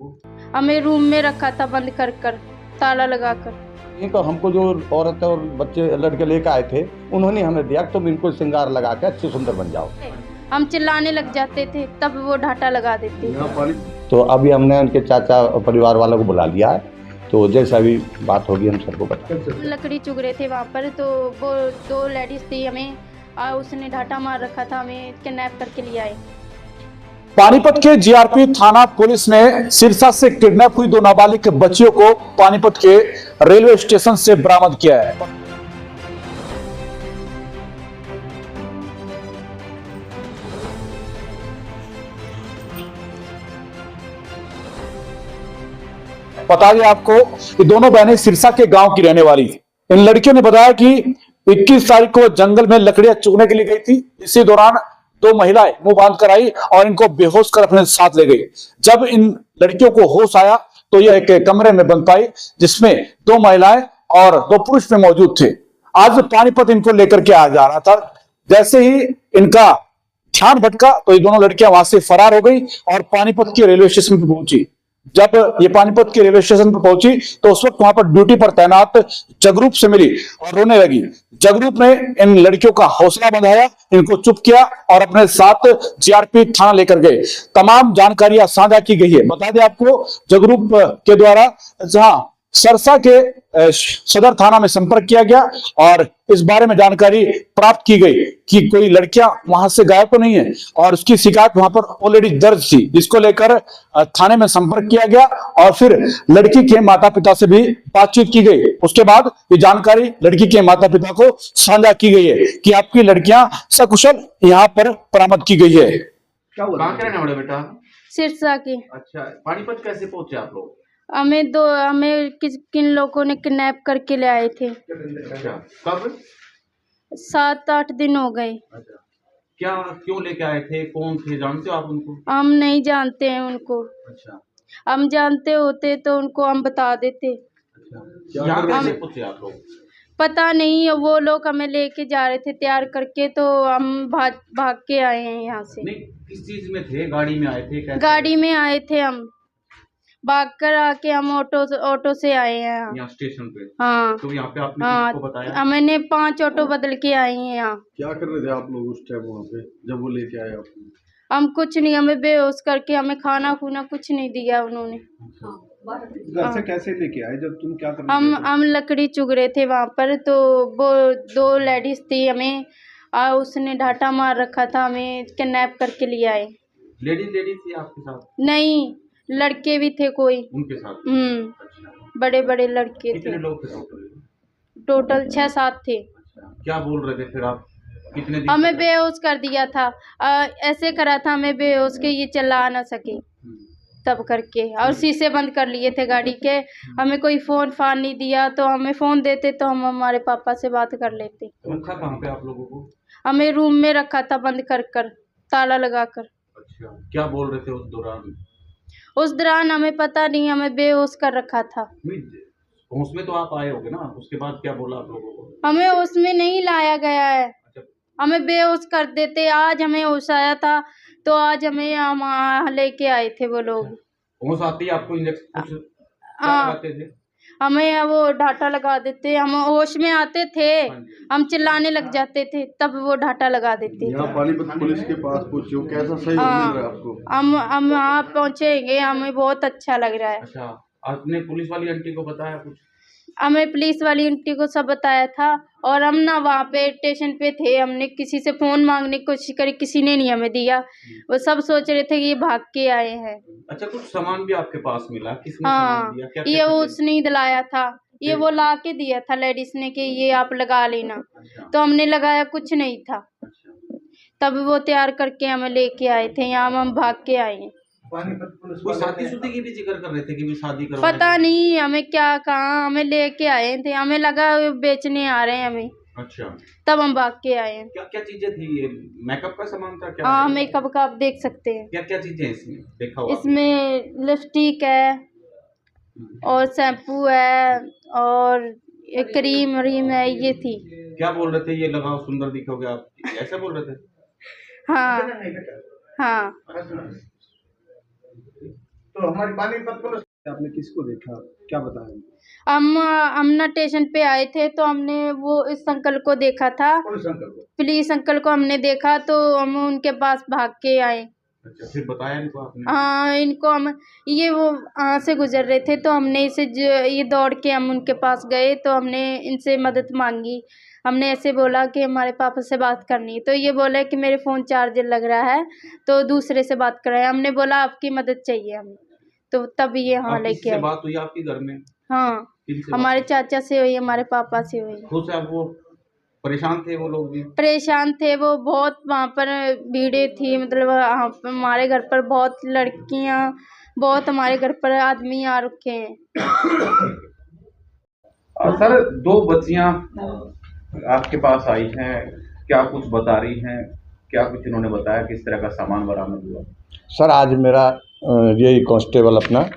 को? हमें रूम में रखा था बंद कर कर, ताला लगा कर। ये तो हमको जो औरत और बच्चे लड़के लेकर आए थे उन्होंने हमें दिया, तुम इनको श्रृंगार लगा के अच्छे सुंदर बन जाओ। हम चिल्लाने लग जाते थे तब वो ढाटा लगा देते। तो अभी हमने उनके चाचा और परिवार वालों को बुला लिया है, तो जैसा भी बात होगी हम सबको बता। लकड़ी चुग रहे थे वहाँ पर, तो वो 2 लेडीज थी, हमें उसने ढाटा मार रखा था, हमें किडनैप करके ले आए। पानीपत के जीआरपी थाना पुलिस ने सिरसा से किडनैप हुई 2 नाबालिग बच्चियों को पानीपत के रेलवे स्टेशन से बरामद किया है। बता दें आपको कि दोनों बहनें सिरसा के गांव की रहने वाली थी। इन लड़कियों ने बताया कि 21 तारीख को जंगल में लकड़ियां चुगने के लिए गई थी। इसी दौरान 2 महिलाएं मुंह बांध कर आई और इनको बेहोश कर अपने साथ ले गई। जब इन लड़कियों को होश आया तो यह एक कमरे में बंद पाई, जिसमें 2 महिलाएं और 2 पुरुष में मौजूद थे। आज पानीपत इनको लेकर के आ जा रहा था। जैसे ही इनका ध्यान भटका तो ये दोनों लड़कियां वहां से फरार हो गई और पानीपत के रेलवे स्टेशन पर पहुंची। जब ये पानीपत के रेलवे स्टेशन पर पहुंची तो उस वक्त वहां पर ड्यूटी पर तैनात जगरूप से मिली और रोने लगी। जगरूप ने इन लड़कियों का हौसला बढ़ाया, इनको चुप किया और अपने साथ जीआरपी थाना लेकर गए। तमाम जानकारियां साझा की गई है। बता दें आपको, जगरूप के द्वारा जहां सरसा के सदर थाना में संपर्क किया गया और इस बारे में जानकारी प्राप्त की गई कि कोई लड़कियां वहां से गायब तो नहीं है और उसकी शिकायत वहां पर ऑलरेडी दर्ज थी, जिसको लेकर थाने में संपर्क किया गया और फिर लड़की के माता पिता से भी बातचीत की गई। उसके बाद ये जानकारी लड़की के माता पिता को साझा की गई है कि आपकी लड़कियां सकुशल यहाँ पर बरामद की गई है। क्या हुआ? कहाँ के रहने वाले बेटा? सिरसा की। अच्छा, पानीपत कैसे पहुंचे आप लोग? हमें किन लोगों ने किडनैप करके ले आए थे। अच्छा, कब? 7-8 दिन हो गए। अच्छा, क्या क्यों लेके आए थे? कौन थे? जानते हो आप उनको? हम नहीं जानते हैं उनको। अच्छा, हम जानते होते तो उनको हम बता देते। अच्छा, यहाँ कैसे पहुंचे आप लोग? पता नहीं, वो लोग हमें लेके जा रहे थे तैयार करके, तो हम भाग के आए हैं यहाँ से। नहीं, किस चीज में थे? गाड़ी में आए थे? कैसे? गाड़ी में आए थे, हम भाग कर आके हम ऑटो से आए हैं यहाँ स्टेशन पे। हाँ। तो यहाँ पे आपने हाँ, किसको बताया? मैंने 5 ऑटो बदल के आई हैं यहाँ। क्या कर रहे थे आप लोग उस टाइम वहाँ पे जब वो लेके आए आपको? हम कुछ नहीं, हमें बेहोश करके, हमें खाना खूना कुछ नहीं दिया उन्होंने। घर से कैसे लेके आए जब तुम क्या कर रहे थे? हम लकड़ी चुग रहे थे वहाँ पर, तो वो 2 लेडीज थी, हमें उसने ढाटा मार रखा था, हमें किडनैप करके ले आए। लेडीज थी आपके साथ? नहीं, लड़के भी थे कोई उनके साथ? अच्छा, बड़े बड़े लड़के कितने थे। लोग थे टोटल 6-7 थे। अच्छा, क्या बोल रहे थे फिर आप? कितने दिन हमें बेहोश कर दिया था, ऐसे करा था हमें बेहोश के ये चला ना सके तब करके, और शीशे बंद कर लिए थे गाड़ी के। हमें कोई फोन फान नहीं दिया, तो हमें फोन देते तो हम हमारे पापा से बात कर लेते। रखा कहाँ पे आप लोगों को? हमें रूम में रखा था बंद कर कर, ताला लगा कर। अच्छा, क्या बोल रहे थे उस दौरान? उस दौरान हमें पता नहीं, हमें बेहोश कर रखा था। होश में तो आप आए होगे ना, उसके बाद क्या बोला आप लोगों को? हमें उसमें नहीं लाया गया है, हमें बेहोश कर देते। आज हमें होश आया था, तो आज हमें हम लेके आए थे वो लोग। होश आती आपको इंजेक्शन कुछ क्या लगाते थे? हमें वो ढाटा लगा देते, हम होश में आते थे, हम चिल्लाने लग जाते थे तब वो ढाटा लगा देते। यहाँ पानीपत पुलिस के पास पहुंचे हो, कैसा सही मिल रहा है आपको? हम वहाँ पहुँचेंगे, हमें बहुत अच्छा लग रहा है। अच्छा, आपने पुलिस वाली आंटी को बताया कुछ? हमें पुलिस वाली आंटी को सब बताया था, और हम ना वहाँ पे स्टेशन पे थे, हमने किसी से फ़ोन मांगने की कोशिश करी, किसी ने नहीं हमें दिया। वो सब सोच रहे थे कि ये भाग के आए हैं। अच्छा, कुछ सामान भी आपके पास मिला? किसने हाँ, सामान दिया? क्या ये उसने ही दिलाया था, ये वो ला के दिया था लेडीज ने कि ये आप लगा लेना। अच्छा, तो हमने लगाया, कुछ नहीं था। अच्छा, तब वो तैयार करके हमें लेके आए थे, यहाँ हम भाग के आए हैं। वो शादी की भी जिक्र कर रहे थे कि भी शादी करवाएंगे? पता नहीं हमें क्या कहा, हमें लेके आए थे, हमें लगा बेचने आ रहे हैं हमें। अच्छा, तब हम भाग के आए हैं। क्या क्या चीजें थी? ये मेकअप का सामान था क्या? हाँ, मेकअप का आप देख सकते हैं। क्या क्या चीजें इसमें देखा हुआ? इसमें लिपस्टिक है और शैम्पू है और क्रीम व्रीम है, ये थी। क्या बोल रहे थे? ये लगाओ सुंदर दिखोगे आप, ऐसा बोल रहे थे? हाँ हाँ। तो हमारी पानीपत पुलिस आपने किसको देखा, क्या बताया? हम ना स्टेशन पे आए थे तो हमने वो इस अंकल को देखा था, पुलिस अंकल को। पुलिस अंकल को हमने देखा तो हम उनके पास भाग के आए। अच्छा, फिर बताया इनको आपने? हाँ, इनको हम ये वो वहाँ से गुजर रहे थे तो हमने ये दौड़ के हम उनके पास गए तो हमने इनसे मदद मांगी। हमने ऐसे बोला कि हमारे पापा से बात करनी है, तो ये बोले कि मेरे फ़ोन चार्जर लग रहा है तो दूसरे से बात कराए। हमने बोला आपकी मदद चाहिए हमें, तो तब ये हाँ आप लेके किससे आए। बात हुई आपके घर में? हाँ, किनसे हमारे बात चाचा से हुई, हमारे पापा से हुई। हुई? खुद से आप वो परेशान थे वो लोग भी? परेशान थे वो बहुत, वहाँ पर भीड़ें थी, मतलब हमारे घर पर बहुत लड़कियाँ, बहुत हमारे घर पर आदमी आ रखे हैं। सर, 2 बच्चियां आपके पास आई हैं, क्या कुछ बता रही हैं? क्या कुछ इन्होंने बताया, किस तरह का सामान बरामद हुआ? सर आज मेरा यही कांस्टेबल अपना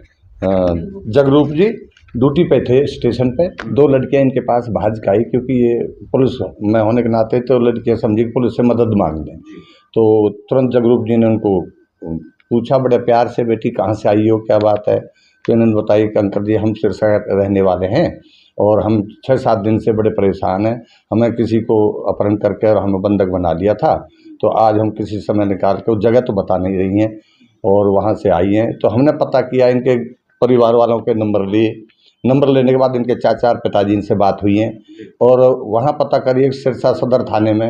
जगरूप जी ड्यूटी पे थे स्टेशन पे। 2 लड़कियां इनके पास भाज के आई क्योंकि ये पुलिस में होने के नाते तो लड़कियां समझी कि पुलिस से मदद मांग लें। तो तुरंत जगरूप जी ने उनको पूछा बड़े प्यार से, बेटी कहाँ से आई हो, क्या बात है? तो इन्होंने बताया कि अंकल जी हम सिरसा रहने वाले हैं और हम 6-7 दिन से बड़े परेशान हैं। हमें किसी को अपहरण करके और हमें बंधक बना लिया था, तो आज हम किसी समय निकाल के, उस जगह तो बता नहीं रही हैं, और वहाँ से आई हैं। तो हमने पता किया, इनके परिवार वालों के नंबर लिए। नंबर लेने के बाद इनके चाचा और पिताजी इनसे बात हुई है और वहाँ पता करिए सिरसा सदर थाने में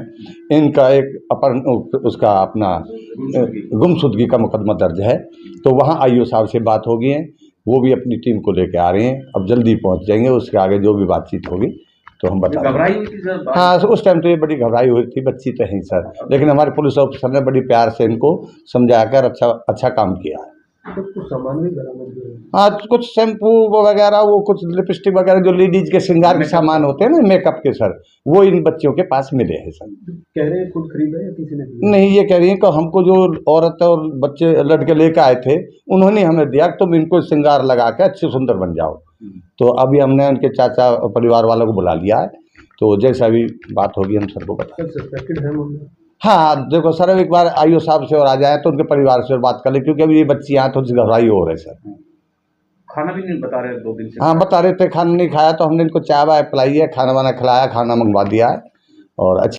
इनका एक अपहरण उसका अपना गुमशुदगी का मुकदमा दर्ज है। तो वहाँ आईओ साहब से बात हो गई है, वो भी अपनी टीम को लेके आ रहे हैं, अब जल्दी पहुँच जाएंगे। उसके आगे जो भी बातचीत होगी तो हम बता घबराई हुई थी सर? हाँ, उस टाइम तो ये बड़ी घबराई हुई थी, बच्ची तो है सर, लेकिन हमारे पुलिस ऑफिसर ने बड़ी प्यार से इनको समझा कर अच्छा काम किया है। कुछ सामान भी बरामद हुआ? हाँ, कुछ शैम्पू वगैरह, वो कुछ लिपस्टिक वगैरह जो लेडीज के श्रृंगार के सामान होते हैं ना, मेकअप के सर, वो इन बच्चियों के पास मिले हैं सर। कह रहे हैं खुद खरीदा या किसी ने दिया? नहीं, ये कह रही हैं कि हमको जो औरत और बच्चे लड़के लेकर आए थे उन्होंने हमें दिया कि तुम इनको श्रृंगार लगा के अच्छे सुंदर बन जाओ। तो अभी हमने उनके चाचा और परिवार वालों को बुला लिया है, तो जैसा भी बात होगी हम सर को बता। सर सस्पेक्टेड है मामला? हाँ देखो सर, एक बार आईओ साहब से और आ जाए तो उनके परिवार से बात कर ले, क्योंकि अभी ये बच्ची यहाँ थोड़ी सी घबराई हो रहे सर। खाना भी नहीं बता रहे 2 दिन से? हाँ बता रहे थे, खाना नहीं खाया, तो हमने इनको चाय वाय पिलाई है, खाना वाना खिलाया, खाना मंगवा दिया है और अच्छी